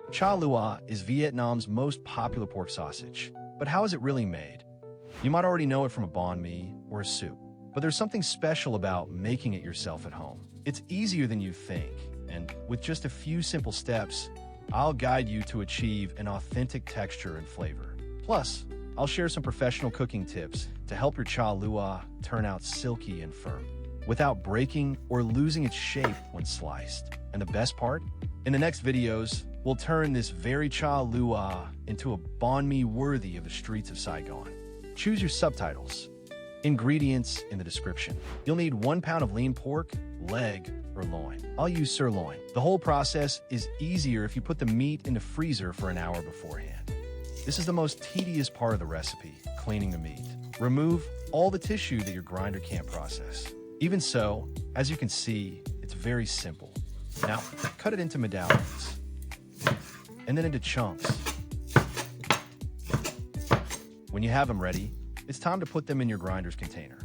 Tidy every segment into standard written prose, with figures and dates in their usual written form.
Cha Lua is Vietnam's most popular pork sausage. But how is it really made? You might already know it from a banh mi or a soup, but there's something special about making it yourself at home. It's easier than you think, and with just a few simple steps, I'll guide you to achieve an authentic texture and flavor. Plus, I'll share some professional cooking tips to help your cha lua turn out silky and firm, without breaking or losing its shape when sliced. And the best part? In the next videos, we'll turn this very cha lua into a banh mi worthy of the streets of Saigon. Choose your subtitles. Ingredients in the description. You'll need 1 pound of lean pork, leg, or loin. I'll use sirloin. The whole process is easier if you put the meat in the freezer for an hour beforehand. This is the most tedious part of the recipe, cleaning the meat. Remove all the tissue that your grinder can't process. Even so, as you can see, it's very simple. Now, cut it into medallions, and then into chunks. When you have them ready, it's time to put them in your grinder's container.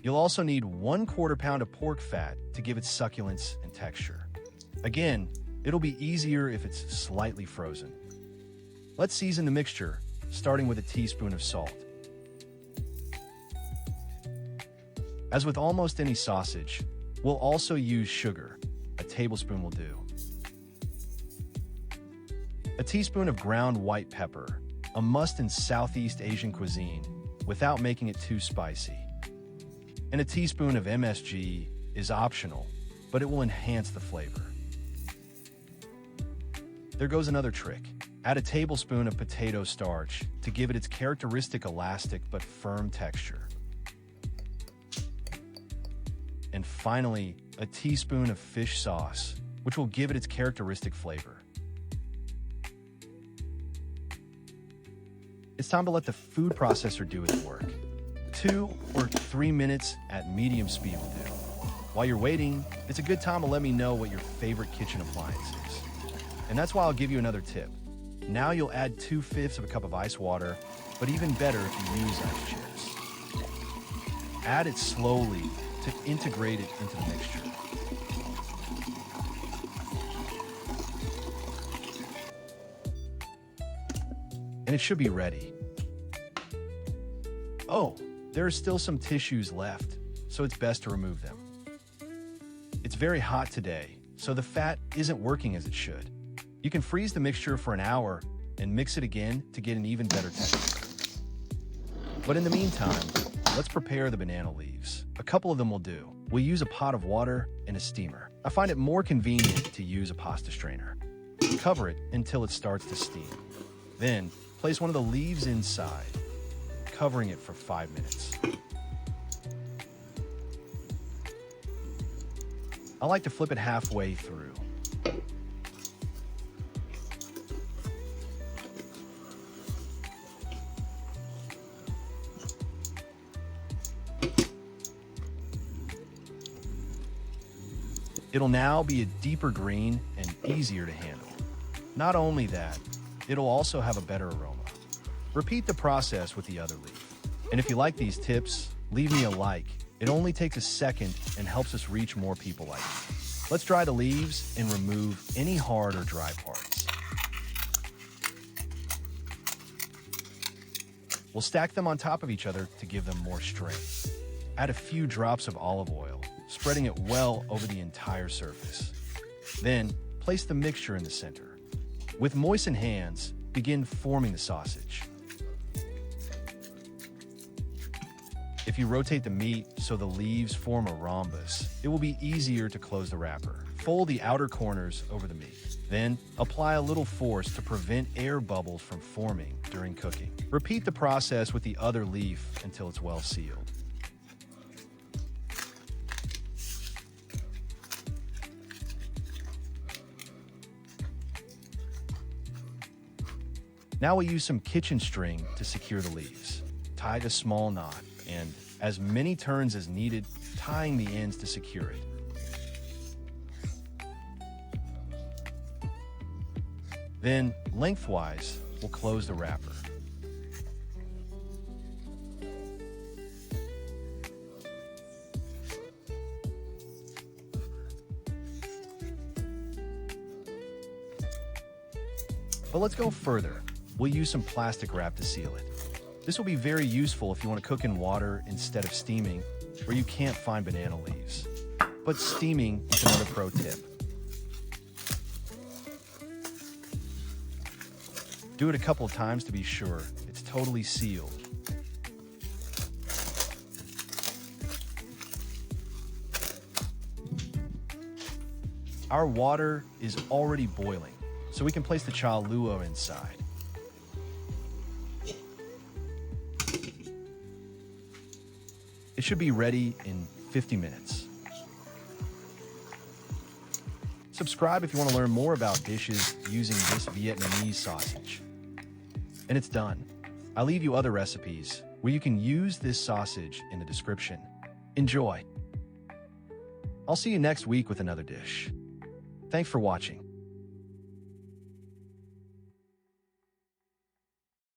You'll also need 1/4 pound of pork fat to give it succulence and texture. Again, it'll be easier if it's slightly frozen. Let's season the mixture, starting with a teaspoon of salt. As with almost any sausage, we'll also use sugar. A tablespoon will do. A teaspoon of ground white pepper, a must in Southeast Asian cuisine, without making it too spicy. And a teaspoon of MSG is optional, but it will enhance the flavor. There goes another trick. Add a tablespoon of potato starch to give it its characteristic elastic but firm texture. And finally, a teaspoon of fish sauce, which will give it its characteristic flavor. It's time to let the food processor do its work. 2 or 3 minutes at medium speed will do. While you're waiting, it's a good time to let me know what your favorite kitchen appliance is. And that's why I'll give you another tip. Now you'll add 2/5 of a cup of ice water, but even better if you use ice chips. Add it slowly to integrate it into the mixture. And it should be ready. Oh, there are still some tissues left, so it's best to remove them. It's very hot today, so the fat isn't working as it should. You can freeze the mixture for an hour and mix it again to get an even better texture. But in the meantime, let's prepare the banana leaves. A couple of them will do. We'll use a pot of water and a steamer. I find it more convenient to use a pasta strainer. Cover it until it starts to steam. Then, place one of the leaves inside, covering it for 5 minutes. I like to flip it halfway through. It'll now be a deeper green and easier to handle. Not only that, it'll also have a better aroma. Repeat the process with the other leaf. And if you like these tips, leave me a like. It only takes a second and helps us reach more people like you. Let's dry the leaves and remove any hard or dry parts. We'll stack them on top of each other to give them more strength. Add a few drops of olive oil, spreading it well over the entire surface. Then, place the mixture in the center. With moistened hands, begin forming the sausage. If you rotate the meat so the leaves form a rhombus, it will be easier to close the wrapper. Fold the outer corners over the meat. Then, apply a little force to prevent air bubbles from forming during cooking. Repeat the process with the other leaf until it's well sealed. Now we'll use some kitchen string to secure the leaves. Tie a small knot, and as many turns as needed, tying the ends to secure it. Then, lengthwise, we'll close the wrapper. But let's go further. We'll use some plastic wrap to seal it. This will be very useful if you want to cook in water instead of steaming, or you can't find banana leaves. But steaming is another pro tip. Do it a couple of times to be sure it's totally sealed. Our water is already boiling, so we can place the cha lua inside. It should be ready in 50 minutes. Subscribe if you want to learn more about dishes using this Vietnamese sausage. And it's done. I'll leave you other recipes where you can use this sausage in the description. Enjoy! I'll see you next week with another dish. Thanks for watching.